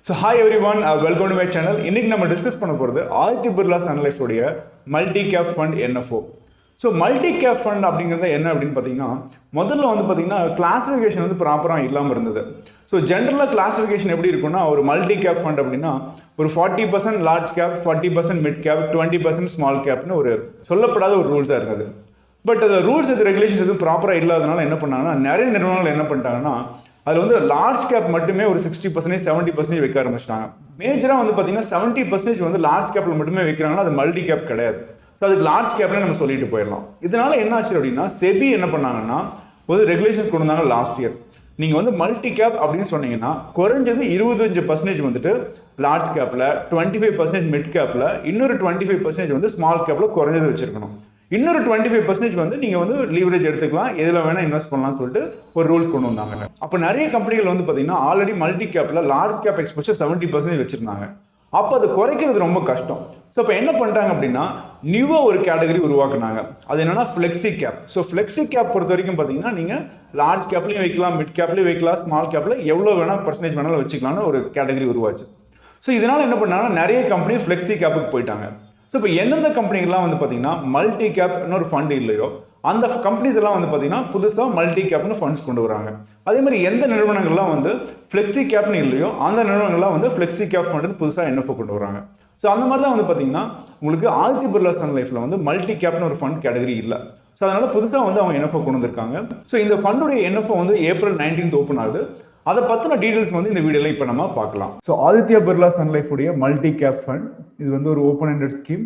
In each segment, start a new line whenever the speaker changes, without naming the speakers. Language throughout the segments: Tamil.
So hi everyone, welcome to my channel. இன்னைக்கு நம்ம டிஸ்கஸ் பண்ண போகிறது ஆதித்ய பிர்லா சன் லைஃப் உடைய multi cap fund NFO. So multi cap fund அப்படிங்கிறது என்ன அப்படின்னு பார்த்தீங்கன்னா, முதல்ல வந்து பார்த்தீங்கன்னா கிளாஸிஃபிகேஷன் வந்து ப்ராப்பராக இல்லாமல் இருந்தது. ஸோ ஜென்ரலாக கிளாஸிஃபிகேஷன் எப்படி இருக்குன்னா, ஒரு மல்டி கேப் ஃபண்ட் அப்படின்னா ஒரு 40% large cap, 40% mid cap, 20% small கேப்னு ஒரு சொல்லப்படாத ஒரு ரூல்ஸாக இருந்தது. பட் அதில் ரூல்ஸ் அது ரெகுலேஷன்ஸ் எதுவும் ப்ராப்பராக இல்லாதனால என்ன பண்ணாங்கன்னா, நிறைய நிறுவனங்கள் என்ன பண்ணிட்டாங்கன்னா, அதில் வந்து லார்ஜ் கேப் மட்டுமே ஒரு 60%, 70% வைக்க ஆரம்பிச்சிட்டாங்க. மேஜராக வந்து பார்த்தீங்கன்னா 70% வந்து லார்ஜ் கேப்பில் மட்டுமே வைக்கிறாங்கன்னா அது மல்டி கேப் கிடையாது. ஸோ அதுக்கு லார்ஜ் கேப்னே நம்ம சொல்லிட்டு போயிடலாம். இதனால என்ன ஆச்சு அப்படின்னா, செபி என்ன பண்ணாங்கன்னா ஒரு ரெகுலேஷன்ஸ் கொண்டு வந்தாங்க லாஸ்ட் இயர். நீங்கள் வந்து மல்டி கேப் அப்படின்னு சொன்னீங்கன்னா குறைஞ்சது 25% வந்துட்டு லார்ஜ் கேப்பில், 25% மிட் கேப்பில், இன்னொரு 25% வந்து ஸ்மால் கேப்பில் குறைஞ்சது வச்சிருக்கணும். இன்னொரு 25% வந்து நீங்கள் வந்து லீவரேஜ் எடுத்துக்கலாம், எதில் வேணால் இன்வெஸ்ட் பண்ணலாம்னு சொல்லிட்டு ஒரு ரூல்ஸ் கொண்டு வந்தாங்க. அப்போ நிறைய கம்பெனிகள் வந்து பார்த்தீங்கன்னா ஆல்ரெடி மல்டி கேப்பில் லார்ஜ் கேப் எக்ஸ்போஷர் 70% வச்சுருந்தாங்க. அப்போ அது குறைக்கிறது ரொம்ப கஷ்டம். ஸோ இப்போ என்ன பண்ணிட்டாங்க அப்படின்னா, நியூவாக ஒரு கேட்டகரி உருவாக்குனாங்க. அது என்னன்னா flexi gap. So flexi gap பொறுத்த வரைக்கும் பார்த்தீங்கன்னா நீங்கள் லார்ஜ் கேப்லையும் வைக்கலாம், மிட் கேப்லையும் வைக்கலாம், ஸ்மால் கேப்பில் எவ்வளோ வேணால் பர்சன்டேஜ் வேணாலும் வச்சுக்கலாம்னு ஒரு கேட்டகரி உருவாச்சு. ஸோ இதனால் என்ன பண்ணாங்கன்னா நிறைய கம்பெனி ஃப்ளெக்ஸி கேப்புக்கு போயிட்டாங்க. ஸோ இப்போ எந்தெந்த கம்பெனிகள்லாம் வந்து பார்த்தீங்கன்னா மல்டி கேப்னு ஒரு ஃபண்ட் இல்லையோ அந்த கம்பெனிஸ் எல்லாம் வந்து பார்த்தீங்கன்னா புதுசாக மல்டி கேப்னு ஃபண்ட்ஸ் கொண்டு வராங்க. அதே மாதிரி எந்த நிறுவனங்கள்லாம் வந்து ஃப்ளெக்ஸி கேப்னு இல்லையோ அந்த நிறுவனங்கள்லாம் வந்து ஃப்ளெக்ஸி கேப் ஃபண்டுன்னு புதுசாக NFO கொண்டு வராங்க. ஸோ அந்த மாதிரி தான் வந்து பார்த்தீங்கன்னா உங்களுக்கு ஆதித்ய பிர்லா சன் லைஃப்பில் வந்து மல்டி கேப்னு ஒரு ஃபண்ட் கேட்டகரி இல்லை. ஸோ அதனால் புதுசாக வந்து அவங்க NFO கொண்டு வந்திருக்காங்க. ஸோ இந்த ஃபண்டுடைய NFO வந்து April 19 ஓப்பன் ஆகுது. அதை பற்றின டீடைல்ஸ் வந்து இந்த வீடியோவில் இப்போ நம்ம பார்க்கலாம். So Aditya Birla sun life உடைய மல்டி கேப் ஃபண்ட் இது வந்து ஒரு open ended scheme.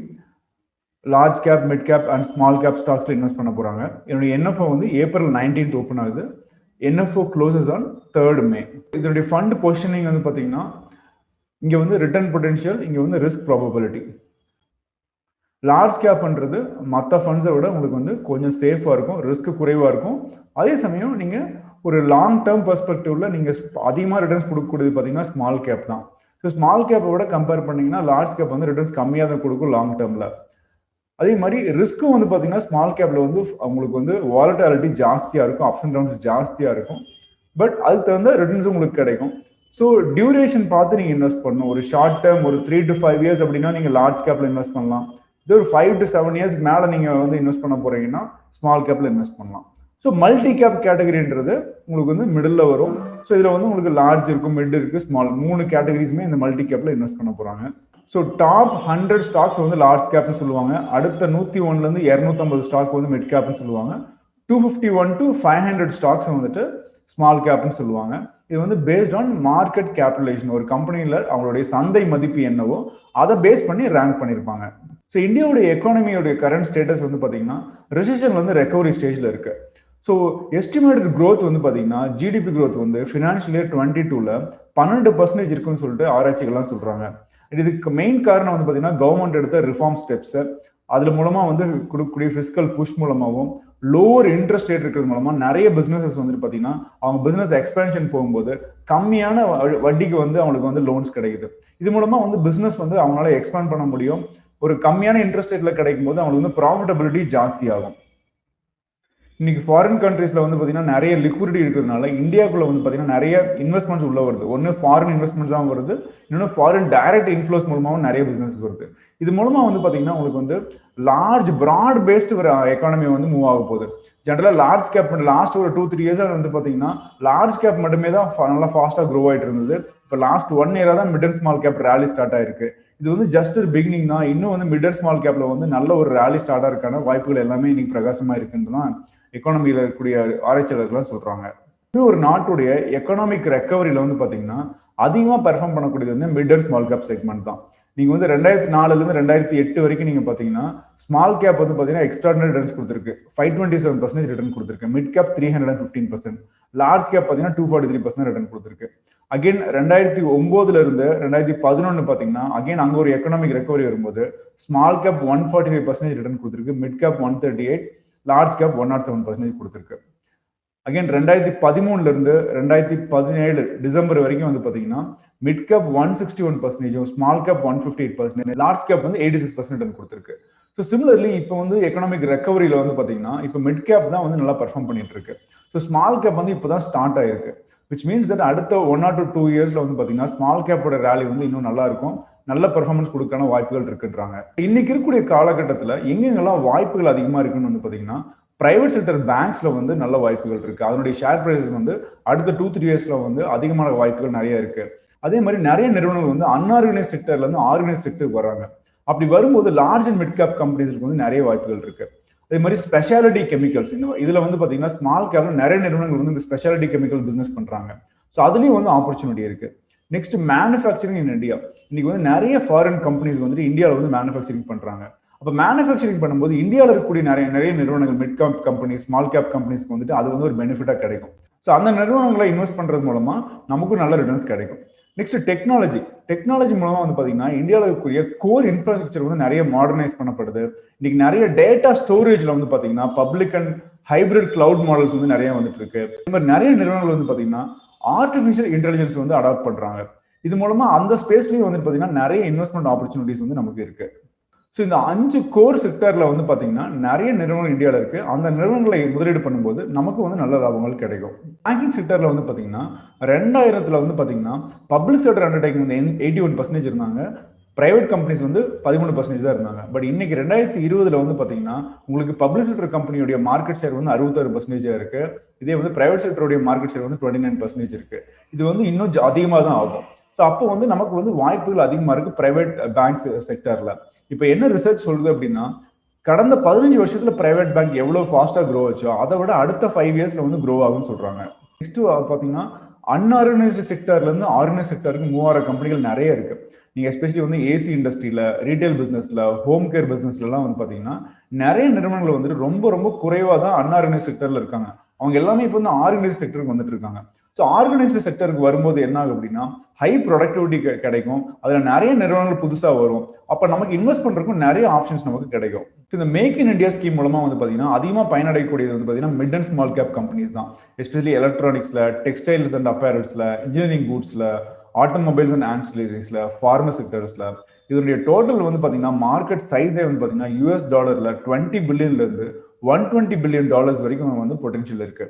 Large cap, mid cap and small cap ஸ்டாக்ஸில் இன்வெஸ்ட் பண்ண போகிறாங்க. என்னுடைய NFO வந்து April 19 ஓப்பன் ஆகுது. NFO closes on 3rd May. இதனுடைய ஃபண்ட் பொசிஷனிங் வந்து பார்த்தீங்கன்னா இங்கே வந்து ரிட்டர்ன் பொட்டென்ஷியல், இங்கே வந்து ரிஸ்க் ப்ராபபிலிட்டி. லார்ஜ் கேப்ன்றது மற்ற ஃபண்ட்ஸை விட உங்களுக்கு வந்து கொஞ்சம் சேஃபாக இருக்கும், ரிஸ்க் குறைவாக இருக்கும். அதே சமயம் நீங்கள் ஒரு லாங் டேர்ம் பெர்ஸ்பெக்டிவ்ல நீங்கள் அதிகமாக ரிட்டர்ன்ஸ் கொடுக்கக்கூடியது பார்த்தீங்கன்னா ஸ்மால் கேப் தான். ஸோ ஸ்மால் கேப்பை விட கம்பேர் பண்ணிங்கன்னா லார்ஜ் கேப் வந்து ரிட்டர்ன்ஸ் கம்மியாக தான் கொடுக்கும் லாங் டேர்மில். அதே மாதிரி ரிஸ்க்கும் வந்து பார்த்தீங்கன்னா ஸ்மால் கேப்பில் வந்து உங்களுக்கு வந்து வாலட்டாலிட்டி ஜாஸ்தியாக இருக்கும், அப்ஸ் அண்ட் டவுன்ஸ் ஜாஸ்தியாக இருக்கும். பட் அதுக்கு தகுந்த ரிட்டர்ன்ஸும் உங்களுக்கு கிடைக்கும். ஸோ டியூரேஷன் பார்த்து நீங்கள் இன்வெஸ்ட் பண்ணணும். ஒரு ஷார்ட் டேர்ம் ஒரு 3 to 5 years அப்படின்னா நீங்கள் லார்ஜ் கேப்பில் இன்வெஸ்ட் பண்ணலாம். இது ஒரு 5 to 7 years மேலே நீங்கள் வந்து இன்வெஸ்ட் பண்ண போகிறீங்கன்னா ஸ்மால் கேப்பில் இன்வெஸ்ட் பண்ணலாம். ஸோ மல்டி கேப் கேட்டகரின்றது உங்களுக்கு வந்து மிடில் வரும். ஸோ இதில் வந்து உங்களுக்கு லார்ஜ் இருக்கும், மிட் இருக்குது, ஸ்மால், 3 கேட்டகரிஸுமே இந்த மல்டி கேப்பில் இன்வெஸ்ட் பண்ண போகிறாங்க. ஸோ டாப் 100 ஸ்டாக்ஸ் வந்து லார்ஜ் கேப்னு சொல்லுவாங்க. அடுத்த 101லேருந்து 250 ஸ்டாக் வந்து மிட் கேப்னு சொல்லுவாங்க. 251 to 500 ஸ்டாக்ஸ் வந்துட்டு ஸ்மால் கேப்னு சொல்லுவாங்க. இது வந்து பேஸ்ட் ஆன் மார்க்கெட் கேபிட்டலைசேஷன். ஒரு கம்பெனியில் அவங்களுடைய சந்தை மதிப்பு என்னவோ அதை பேஸ் பண்ணி ரேங்க் பண்ணியிருப்பாங்க. ஸோ இந்தியாவுடைய எக்கானமியோடைய கரண்ட் ஸ்டேட்டஸ் வந்து பார்த்தீங்கன்னா ரிசெஷன் வந்து ரெக்கவரி ஸ்டேஜில் இருக்கு. ஸோ எஸ்டிமேட்டட் க்ரோத் வந்து பார்த்தீங்கன்னா ஜிடிபி க்ரோத் வந்து ஃபினான்ஷியல் இயர் 22ல் 12% இருக்குன்னு சொல்லிட்டு ஆராய்ச்சிகள்லாம் சொல்கிறாங்க. இதுக்கு மெயின் காரணம் வந்து பார்த்தீங்கன்னா கவர்மெண்ட் எடுத்த ரிஃபார்ம் ஸ்டெப்ஸு, அது மூலமாக வந்து கொடுக்கக்கூடிய ஃபிஸ்கல் புஷ் மூலமாகவும் லோவர் இன்ட்ரெஸ்ட் ரேட் இருக்கிறது மூலமாக நிறைய பிஸ்னஸஸ் வந்துட்டு பார்த்தீங்கன்னா அவங்க பிஸ்னஸ் எக்ஸ்பேன்ஷன் போகும்போது கம்மியான வட்டிக்கு வந்து அவங்களுக்கு வந்து லோன்ஸ் கிடைக்குது. இது மூலமாக வந்து பிஸ்னஸ் வந்து அவங்களால எக்ஸ்பேண்ட் பண்ண முடியும். ஒரு கம்மியான இன்ட்ரெஸ்ட் ரேட்டில் கிடைக்கும் போது அவங்களுக்கு வந்து ப்ராஃபிட்டபிலிட்டி ஜாஸ்தி ஆகும். இன்னைக்கு ஃபாரின் கண்ட்ரீஸ்ல வந்து பார்த்தீங்கன்னா நிறைய லிக்விடிட்டி இருக்கிறதுனால இந்தியாவுக்குள்ள வந்து பார்த்தீங்கன்னா நிறைய இன்வெஸ்ட்மெண்ட்ஸ் உள்ள வருது. ஒன்று ஃபாரின் இன்வெஸ்ட்மெண்ட்ஸாகவும் வருது, இன்னொன்று ஃபாரின் டைரக்ட் இன்ஃப்ளோஸ் மூலமாகவும் நிறைய பிஸ்னஸ் வருது. இது மூலமா வந்து பார்த்தீங்கன்னா உங்களுக்கு வந்து லார்ஜ் ப்ராட் பேஸ்டு ஒரு எக்கானமி வந்து மூவ் ஆக போகுது. ஜென்ரலாக லார்ஜ் கேப் லாஸ்ட் ஒரு 2-3 இயர்ஸாக வந்து பார்த்தீங்கன்னா லார்ஜ் கேப் மட்டுமே தான் நல்லா ஃபாஸ்ட்டாக க்ரோ ஆகிட்டு இருந்தது. இப்போ லாஸ்ட் 1 இயராக தான் mid and small gap rally start ஆயிருக்கு. இது வந்து ஜஸ்ட் ஒரு பிகினிங் தான். இன்னும் வந்து மிட் அண்ட் ஸ்மால் கேப்ல வந்து நல்ல ஒரு ரேலி ஸ்டார்ட் ஆகிறதுக்கான வாய்ப்புகள் எல்லாமே இன்னைக்கு பிரகாசமாக இருக்குன்னு தான் எக்கானமியில் இருக்கக்கூடிய ஆராய்ச்சியாளர்கள்லாம் சொல்றாங்க. ஒரு நாட்டுடைய எக்கனாமிக் ரெக்கவரியில் வந்து பார்த்தீங்கன்னா அதிகமாக பெர்ஃபார்ம் பண்ணக்கூடியது வந்து mid and small gap segment தான். நீங்கள் வந்து 2004லேருந்து 2008 வரைக்கும் நீங்கள் பார்த்தீங்கன்னா ஸ்மால் கேப் வந்து பார்த்தீங்கன்னா எக்ஸ்ட்ராடினரி ரிட்டர்ன்ஸ் கொடுத்துருக்கு. 527% ரிட்டர்ன் கொடுத்துருக்கு. மிட் கேப் 315%, லார்ஜ் கேப் பார்த்தீங்கன்னா 243% ரிட்டர்ன் கொடுத்துருக்கு. அகைன் 2009லேருந்து 2011 பார்த்தீங்கன்னா அகைன் அங்கே ஒரு எக்கனாமிக் ரெக்கவரி வரும்போது ஸ்மால் கேப் 145% ரிட்டர்ன் கொடுத்துருக்கு. மிட் கேப் 138, லார்ஜ் கேப் 107% கொடுத்துருக்கு. அகைன் 2013லேருந்து 2017 டிசம்பர் வரைக்கும் வந்து பார்த்தீங்கன்னா mid cap 161%, small cap 158%, large cap வந்து 86% கொடுத்துருக்கு. ஸோ சிமிலர்லி இப்போ வந்து எக்கனாமிக் ரெக்கவரியில் வந்து பார்த்தீங்கன்னா இப்போ மிட் கேப் தான் வந்து நல்லா பெர்ஃபார்ம் பண்ணிட்டு இருக்கு. ஸோ ஸ்மால் கேப் வந்து இப்போ தான் ஸ்டார்ட் ஆயிருக்கு. விச் மீன்ஸ் தட் அடுத்த 1 or 2 இயர்ஸ்ல வந்து பாத்தீங்கன்னா ஸ்மால் கேப்போட ரேலி வந்து இன்னும் நல்லா இருக்கும், நல்ல பெர்ஃபார்மன்ஸ் கொடுக்கான வாய்ப்புகள் இருக்குன்றாங்க. இன்னைக்கு இருக்கக்கூடிய காலகட்டத்தில் எங்கெங்கெல்லாம் வாய்ப்புகள் அதிகமா இருக்குன்னு வந்து பாத்தீங்கன்னா பிரைவேட் செக்டர் பேங்க்ஸ்ல வந்து நல்ல வாய்ப்புகள் இருக்கு. அதனுடைய ஷேர் பிரைஸ் வந்து அடுத்த 2-3 இயர்ஸ்ல வந்து அதிகமான வாய்ப்புகள் நிறைய இருக்கு. அதே மாதிரி நிறைய நிறுவனங்கள் வந்து அன்ஆர்கனைஸ் செக்டர்ல இருந்து ஆர்கனைஸ் செக்டருக்கு வராங்க. அப்படி வரும்போது லார்ஜ் அண்ட் மிட் கேப் கம்பெனிஸ்க்கு வந்து நிறைய வாய்ப்புகள் இருக்கு. அதே மாதிரி ஸ்பெஷாலிட்டி கெமிக்கல்ஸ், இதுல வந்து பாத்தீங்கன்னா ஸ்மால் கேப்ல நிறைய நிறுவனங்கள் வந்து இந்த ஸ்பெஷாலிட்டி கெமிக்கல் பிசினஸ் பண்றாங்க. ஸோ அதுலயும் வந்து ஆப்பர்ச்சுனிட்டி இருக்கு. Next manufacturing in India. இன்னைக்கு வந்து நிறைய ஃபாரின் கம்பெனிஸ் வந்துட்டு இந்தியாவில் வந்து மேனுஃபேக்சரிங் பண்றாங்க. அப்போ மேனுஃபேக்சரிங் பண்ணும்போது இந்தியாவில் இருக்கக்கூடிய நிறைய நிறுவனங்கள் mid cap company, small cap கம்பெனிஸ்க்கு வந்துட்டு அது வந்து ஒரு பெனிஃபிட்டா கிடைக்கும். ஸோ அந்த நிறுவனங்களை இன்வெஸ்ட் பண்றது மூலமா நமக்கும் நல்ல ரிட்டர்ன்ஸ் கிடைக்கும். நெக்ஸ்ட் டெக்னாலஜி மூலமா வந்து பாத்தீங்கன்னா இந்தியாவில் இருக்கக்கூடிய கோர் இன்ஃப்ராஸ்ட்ரக்சர் வந்து நிறைய மாடர்னைஸ் பண்ணப்படுது. இன்னைக்கு நிறைய டேட்டா ஸ்டோரேஜ்ல வந்து பாத்தீங்கன்னா public and hybrid cloud models வந்து நிறைய வந்துட்டு இருக்கு. இந்த மாதிரி நிறைய நிறுவனங்கள் வந்து பாத்தீங்கன்னா ஆர்டிஃபிஷியல் இன்டெலிஜென்ஸ் வந்து அடாப்ட் பண்றாங்க. இது மூலமா அந்த ஸ்பேஸ்லயும் வந்து பாத்தீங்கன்னா நிறைய இன்வெஸ்ட்மெண்ட் ஆப்பர்ச்சுனிட்டிஸ் வந்து நமக்கு இருக்கு. ஸோ இந்த 5 கோர் செக்டர்ல வந்து பாத்தீங்கன்னா நிறைய நிறுவனங்கள் இந்தியாவில் இருக்கு. அந்த நிறுவனங்களை முதலீடு பண்ணும்போது நமக்கு வந்து நல்ல லாபங்கள் கிடைக்கும். பேங்கிங் செக்டர்ல வந்து பாத்தீங்கன்னா 2000 வந்து பாத்தீங்கன்னா பப்ளிக் செக்டர் அண்டர்டேக்கிங் வந்து 81% இருந்தாங்க, பிரைவேட் கம்பெனிஸ் வந்து 13% தான் இருந்தாங்க. பட் இன்னைக்கு 2020 வந்து பாத்தீங்கன்னா உங்களுக்கு பப்ளிக் செக்டர் கம்பெனியோட மார்க்கெட் ஷேர் வந்து 66% இருக்கு. இதே வந்து பிரைவேட் செக்டருடைய மார்க்கெட் ஷேர் வந்து 29% இருக்கு. இது வந்து இன்னும் அதிகமாக தான் ஆகும். ஸோ அப்போ வந்து நமக்கு வந்து வாய்ப்புகள் அதிகமா இருக்கு பிரைவேட் பேங்க்ஸ் செக்டர்ல. இப்போ என்ன ரிசர்ச் சொல்லுது அப்படின்னா கடந்த 15 வருஷத்துல பிரைவேட் பேங்க் எவ்வளவு ஃபாஸ்டா க்ரோ ஆச்சோ அதை விட அடுத்த 5 இயர்ஸ்ல வந்து க்ரோ ஆகும்னு சொல்றாங்க. நெக்ஸ்ட் பாத்தீங்கன்னா அன்ஆர்கனைஸ்டு செக்டர்ல இருந்து ஆர்கனைஸ் செக்டருக்கு மூவ் ஆகிற கம்பெனிகள் நிறைய இருக்கு. நீங்க எஸ்பெஷலி வந்து ஏசி இண்டஸ்ட்ரியில, ரீட்டைல் பிசினஸ்ல, ஹோம் கேர் பிசினஸ்ல எல்லாம் வந்து பாத்தீங்கன்னா நிறைய நிறுவனங்கள் வந்துட்டு ரொம்ப ரொம்ப குறைவா தான் அன்ஆர்கனைஸ் செக்டர்ல இருக்காங்க. அவங்க எல்லாமே இப்போ வந்து ஆர்கனைஸ் செக்டருக்கு வந்துட்டு இருக்காங்க. ஸோ ஆர்கனைஸ்டு செக்டருக்கு வரும்போது என்ன ஆகும் அப்படின்னா ஹை ப்ரொடக்டிவிட்டி கிடைக்கும். அதுல நிறைய நிறுவனங்கள் புதுசா வரும். அப்ப நமக்கு இன்வெஸ்ட் பண்றதுக்கும் நிறைய ஆப்ஷன்ஸ் நமக்கு கிடைக்கும். இந்த மேக் இன் இந்தியா ஸ்கீம் மூலமா வந்து பாத்தீங்கன்னா அதிகமா பயனடையக்கூடியது வந்து பாத்தீங்கன்னா mid and small cap companies தான். எஸ்பெஷலி எலக்ட்ரானிக்ஸ்ல, டெக்ஸ்டைல்ஸ் அண்ட் அப்பேரல்ஸ்ல, இன்ஜினியரிங் கூட்ஸ்ல, ஆட்டோமொபைல்ஸ் அண்ட் ஆன்சிலரிஸ்ல, ஃபார்மா செக்டர்ஸ்ல இதனுடைய டோட்டல் வந்து பாத்தீங்கன்னா மார்க்கெட் சைஸே வந்து பாத்தீங்கன்னா US$ 20 பில்லியன்ல இருந்து $120 பில்லியன் வரைக்கும் வந்து பொட்டன்ஷியல் இருக்கு.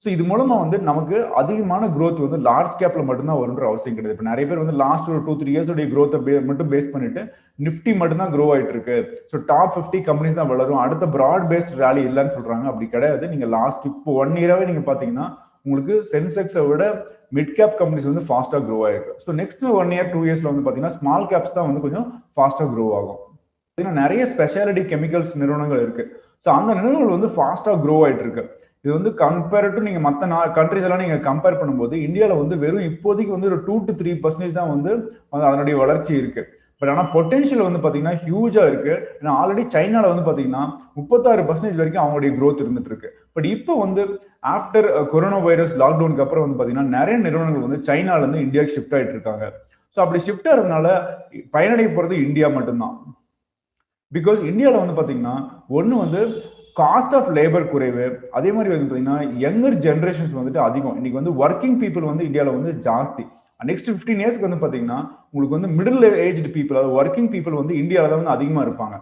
ஸோ இது மூலமா வந்து நமக்கு அதிகமான growth வந்து லார்ஜ் கேப்ல மட்டும்தான் வரும்ன்ற அவசியம் கிடையாது. இப்போ நிறைய பேர் வந்து லாஸ்ட் ஒரு 2-3 இயர்ஸோடைய growth மட்டும் பேஸ் பண்ணிட்டு நிஃப்டி மட்டும்தான் க்ரோ ஆயிட்டு இருக்கு. ஸோ டாப் 50 கம்பெனிஸ் தான் வளரும், அடுத்த ப்ராட் பேஸ்ட் ரேலி இல்லைன்னு சொல்றாங்க. அப்படி கிடையாது. நீங்க லாஸ்ட் இப்போ 1 இயராவே நீங்க பாத்தீங்கன்னா உங்களுக்கு சென்செக்ஸை விட மிட் கேப் கம்பெனிஸ் வந்து ஃபாஸ்டா க்ரோ ஆயிருக்கு. ஸோ நெக்ஸ்ட் 1 இயர் 2 இயர்ஸ்ல வந்து பாத்தீங்கன்னா ஸ்மால் கேப்ஸ் தான் வந்து கொஞ்சம் ஃபாஸ்டா க்ரோ ஆகும். நிறைய ஸ்பெஷாலிட்டி கெமிக்கல்ஸ் நிறுவனங்கள் இருக்கு. ஸோ அந்த நிறுவனங்கள் வந்து ஃபாஸ்டா க்ரோ ஆயிட்டு இருக்கு. இது வந்து கம்பேர் டு நீங்க மற்ற கண்ட்ரிஸ் எல்லாம் நீங்க கம்பேர் பண்ணும்போது இந்தியாவில் வந்து வெறும் இப்போதைக்கு வந்து ஒரு 2-3% தான் வந்து அதனுடைய வளர்ச்சி இருக்கு. பட் ஆனால் பொட்டன்ஷியல் வந்து பாத்தீங்கன்னா ஹியூஜா இருக்கு. ஏன்னா ஆல்ரெடி சைனால வந்து பாத்தீங்கன்னா 36% வரைக்கும் அவங்களுடைய growth இருந்துட்டு இருக்கு. பட் இப்போ வந்து ஆஃப்டர் கொரோனா வைரஸ் லாக்டவுனுக்கு அப்புறம் வந்து பாத்தீங்கன்னா நிறைய நிறுவனங்கள் வந்து சைனால இருந்து இந்தியாவுக்கு ஷிஃப்ட் ஆயிட்டு இருக்காங்க. ஸோ அப்படி ஷிஃப்ட் ஆகிறதுனால பயனடைய போறது இந்தியா மட்டும்தான். பிகாஸ் இந்தியாவில் வந்து பாத்தீங்கன்னா ஒன்று வந்து காஸ்ட் ஆஃப் லேபர் குறைவு, அதே மாதிரி வந்து பாத்தீங்கன்னா யங்கர் ஜென்ரேஷன்ஸ் வந்துட்டு அதிகம். இன்னைக்கு வந்து ஒர்க்கிங் பீப்புள் வந்து இந்தியாவில் வந்து ஜாஸ்தி. நெக்ஸ்ட் 15 இயர்ஸ்க்கு வந்து பாத்தீங்கன்னா உங்களுக்கு வந்து மிடில் ஏஜ்டு பீப்புள், அதாவது ஒர்க்கிங் பீப்புள் வந்து இந்தியாவில் தான் வந்து அதிகமா இருப்பாங்க.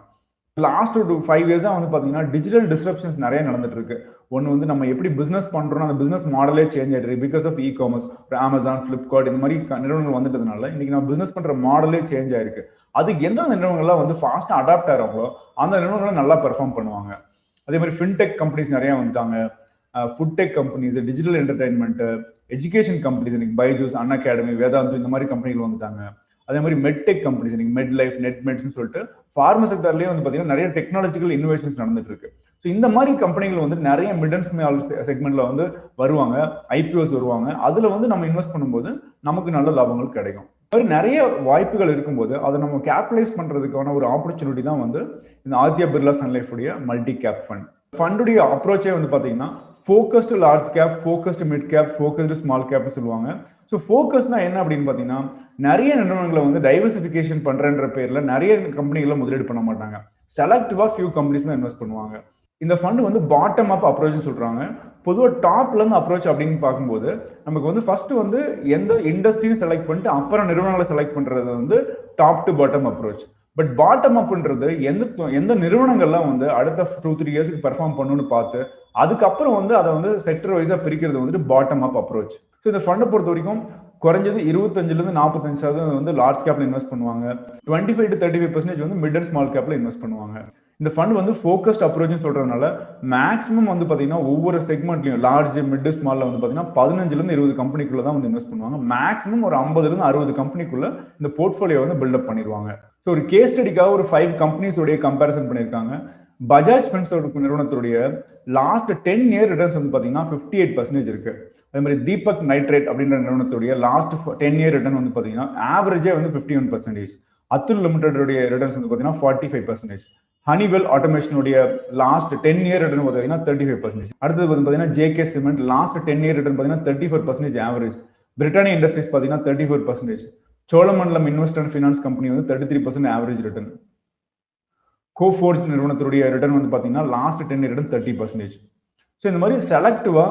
லாஸ்ட் 5 இயர்ஸ் தான் வந்து பாத்தீங்கன்னா டிஜிட்டல் டிஸ்ரப்ஷன்ஸ் நிறைய நடந்துட்டு இருக்கு. ஒன்று வந்து நம்ம எப்படி பிசினஸ் பண்றோம், அந்த பிசினஸ் மாடலே சேஞ்ச் ஆயிட்டு இருக்கு. Because of e-commerce, Amazon, Flipkart இந்த மாதிரி நிறுவனங்கள் வந்துட்டதுனால இன்னைக்கு நம்ம பிசினஸ் பண்ற மாடலே சேஞ்ச் ஆயிருக்கு. அதுக்கு எந்த நிறுவனங்கள்லாம் வந்து ஃபாஸ்டா அடாப்ட் ஆகிறாங்களோ அந்த நிறுவனங்கள் நல்லா பெர்ஃபார்ம் பண்ணுவாங்க. அதே மாதிரி ஃபின்டெக் கம்பெனிஸ் நிறைய வந்துட்டாங்க, food tech companies, digital entertainment, education companies இன்னைக்கு பைஜூஸ், அன் அகாடமி, வேதாந்த் இந்த மாதிரி கம்பெனிகள் வந்துட்டாங்க. அதே மாதிரி மெட்டெக் கம்பெனிஸ் இன்னைக்கு மெட் லைஃப், நெட்மெட்ஸ்னு சொல்லிட்டு ஃபார்மா செக்டர்லயே வந்து பாத்தீங்கன்னா நிறைய டெக்னாலஜிக்கல் இனோவேஷன்ஸ் நடந்துட்டு இருக்கு. ஸோ இந்த மாதிரி கம்பெனிகள் வந்து நிறைய மிட் அண்ட் ஸ்மால் செக்மெண்ட்ல வந்து வருவாங்க, ஐபிஓஸ் வருவாங்க. அதுல வந்து நம்ம இன்வெஸ்ட் பண்ணும்போது நமக்கு நல்ல லாபங்கள் கிடைக்கும். நிறைய வாய்ப்புகள் இருக்கும்போது அதை நம்ம கேபிட்டலைஸ் பண்றதுக்கான ஒரு ஆப்பர்ச்சுனிட்டி தான் வந்து இந்த ஆதித்யா பிர்லா சன் லைஃப் உடைய மல்டி கேப் ஃபண்ட். ஃபண்டுடைய அப்ரோச்சே வந்து பாத்தீங்கன்னா focused large cap, focused mid cap, focused small கேப்னு சொல்லுவாங்க. ஸோ ஃபோக்கஸ்னா என்ன அப்படின்னு பாத்தீங்கன்னா நிறைய நிறுவனங்களை வந்து டைவர்சிஃபிகேஷன் பண்றன்ற பேர்ல நிறைய கம்பெனிகளை முதலீடு பண்ண மாட்டாங்க. செலக்டிவா ஃபியூ கம்பெனிஸ் தான் இன்வெஸ்ட் பண்ணுவாங்க. இந்த ஃபண்ட் வந்து பாட்டம் அப் அப்ரோச் சொல்றாங்க. பொதுவாக டாப்ல இருந்து அப்ரோச் அப்படின்னு பார்க்கும்போது நமக்கு வந்து ஃபர்ஸ்ட் வந்து எந்த இண்டஸ்ட்ரியும் செலக்ட் பண்ணிட்டு அப்புறம் நிறுவனங்களை செலக்ட் பண்றது வந்து top to bottom approach. But bottom அப்ன்றது எந்த நிறுவனங்கள்லாம் வந்து அடுத்த 2-3 இயர்ஸ்க்கு பெர்ஃபார்ம் பண்ணணும்னு பார்த்து அதுக்கப்புறம் வந்து அதை வந்து செக்டர் வைஸா பிரிக்கிறது வந்துட்டு பாட்டம் அப் அப்ரோச். ஸோ இந்த ஃபண்டை பொறுத்த வரைக்கும் குறைஞ்சது 25-45% வந்து லார்ஜ் கேப்ல இன்வெஸ்ட் பண்ணுவாங்க. 25-35% வந்து மிட் அண்ட் ஸ்மால் கேப்ல இன்வெஸ்ட் பண்ணுவாங்க. இந்த ஃபண்ட் வந்து ஃபோக்கஸ்ட் அப்ரோச்னு சொல்றதுனால மேக்ஸிமம் வந்து பாத்தீங்கன்னா ஒவ்வொரு செக்மெண்ட்லயும் லார்ஜ் மிட் ஸ்மால்ல வந்து பாத்தீங்கன்னா 15-20 கம்பெனிக்குள்ள தான் வந்து இன்வெஸ்ட் பண்ணுவாங்க. மேக்ஸிமம் ஒரு 50-60 கம்பெனிக்குள்ள இந்த போர்ட்ஃபோலியோ வந்து பில்டப் பண்ணிடுவாங்க. ஸோ ஒரு கேஸ் ஸ்டடிக்காக ஒரு 5 கம்பெனிஸோடைய கம்பேரிசன் பண்ணியிருக்காங்க. பஜாஜ் ஃபின்சர்வ் நிறுவனத்துடைய லாஸ்ட் 10 இயர் ரிட்டர்ன்ஸ் வந்து பாத்தீங்கன்னா 58% இருக்கு. அதே மாதிரி தீபக் நைட்ரேட் அப்படின்ற நிறுவனத்துடைய லாஸ்ட் 10 இயர் ரிட்டர்ன் வந்து பாத்தீங்கன்னா ஆவரேஜே வந்து 51%. அத்துல் லிமிடெட் ரிட்டர்ன்ஸ் வந்து பாத்தீங்கன்னா 45%. ஹனிவெல் ஆட்டோமேஷனுடைய லாஸ்ட் 10 இயர் ரிட்டர்ன் பார்த்தீங்கன்னா 35%. அடுத்தது பார்த்தீங்கன்னா JK cement last 10 year return பார்த்தீங்கன்னா 34% ஆவரேஜ். பிரிட்டானியா இண்டஸ்ட்ரீஸ் பார்த்தீங்கன்னா 34%. Cholamandalam invest and finance company வந்து 33% ஆவரேஜ் ரிட்டர்ன். கோஃபோர்ஜ் நிறுவனத்துடைய ரிட்டர்ன் வந்து பார்த்தீங்கன்னா லாஸ்ட் 10 இயர் ரிட்டர்ன் 30%. ஸோ இந்த மாதிரி செலக்டிவா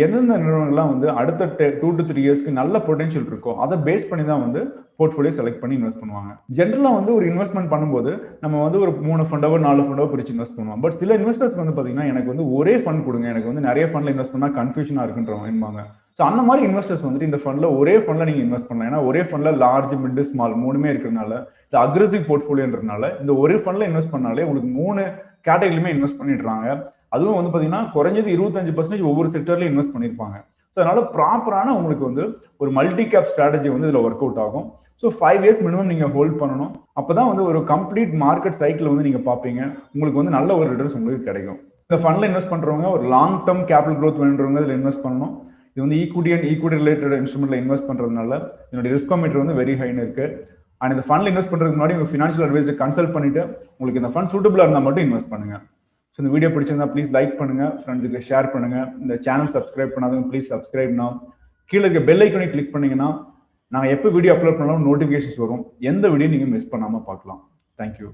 எந்தெந்த நிறுவனங்கள்லாம் வந்து அடுத்த 2 to 3 இயர்ஸ்க்கு நல்ல பொட்டன்ஷியல் இருக்கோ அதை பேஸ் பண்ணி தான் வந்து போர்ட்ஃபோலியோ செலக்ட் பண்ணி இன்வெஸ்ட் பண்ணுவாங்க. ஜென்ரலாக வந்து ஒரு இன்வெஸ்ட்மெண்ட் பண்ணும்போது நம்ம வந்து ஒரு 3 ஃபண்டோ 4 ஃபண்டோ பிரிச்சு இன்வெஸ்ட் பண்ணுவோம். பட் சில இன்வெஸ்டர்ஸ் வந்து பார்த்தீங்கன்னா எனக்கு வந்து ஒரே ஃபண்ட் கொடுங்க, எனக்கு வந்து நிறைய ஃபண்ட்ல இன்வெஸ்ட் பண்ணால் கன்ஃபியூஷனாக இருக்குன்றவங்க. ஸோ அந்த மாதிரி இன்வெஸ்டர்ஸ் வந்துட்டு இந்த ஃபண்ட்ல ஒரே ஃபண்ட்ல நீங்க இன்வெஸ்ட் பண்ணலாம். ஏன்னா ஒரே ஃபண்ட்ல லார்ஜ் மிட் ஸ்மால் 3மே இருக்கிறதுனால இது அக்ரெசிவ் போர்ட்ஃபோலியோன்றதுனால இந்த ஒரே ஃபண்ட்ல இன்வெஸ்ட் பண்ணாலே உங்களுக்கு 3 கேட்டகரியிலுமே இன்வெஸ்ட் பண்ணிடுறாங்க. அதுவும் வந்து பாத்தீங்கன்னா குறைஞ்சது 25% ஒவ்வொரு செக்டர்லயும் இன்வெஸ்ட் பண்ணிருப்பாங்க. ஸோ அதனால ப்ராப்பரான உங்களுக்கு வந்து ஒரு மல்டி கேப் ஸ்ட்ராட்டஜி வந்து இதுல ஒர்க் அவுட் ஆகும். ஸோ 5 இயர்ஸ் மினிமம் நீங்க ஹோல்ட் பண்ணணும். அப்பதான் வந்து ஒரு கம்ப்ளீட் மார்க்கெட் சைக்கிள் வந்து நீங்க பாப்பீங்க. உங்களுக்கு வந்து நல்ல ஒரு ரிட்டர்ன்ஸ் உங்களுக்கு கிடைக்கும். இந்த ஃபண்ட்ல இன்வெஸ்ட் பண்றவங்க ஒரு லாங் டர்ம் கேபிட்டல் க்ரோத் வேணுன்றவங்க இதுல இன்வெஸ்ட் பண்ணணும். இது வந்து ஈக்விட்டி ரிலேட்டட் இன்ஸ்ட்ருமெண்ட்ல இன்வெஸ்ட் பண்றதுனால என்னோட ரிஸ்க் வந்து வெரி ஹைன்னு இருக்கு. அண்ட் இந்த ஃபண்ட்ல இன்வெஸ்ட் பண்றதுக்கு முன்னாடி உங்க ஃபினான்ஷியல் அட்வைசர் கன்சல்ட் பண்ணிட்டு உங்களுக்கு இந்த ஃபண்ட் சூட்டபிளா இருந்தா மட்டும் இன்வெஸ்ட் பண்ணுங்க. ஸோ இந்த வீடியோ பிடிச்சிருந்தா ப்ளீஸ் லைக் பண்ணுங்க, ஃப்ரெண்ட்ஸுக்கு ஷேர் பண்ணுங்க. இந்த சேனல் சப்ஸ்கிரைப் பண்ணாதவங்க ப்ளீஸ் சப்ஸ்கிரைப்னா கீழே இருக்க பெல் ஐக்கனை கிளிக் பண்ணீங்கன்னா நாங்கள் எப்போ வீடியோ அப்லோட் பண்ணாலும் நோட்டிஃபிகேஷன்ஸ் வரும். எந்த வீடியோ நீங்கள் மிஸ் பண்ணாமல் பார்க்கலாம். தேங்க்யூ.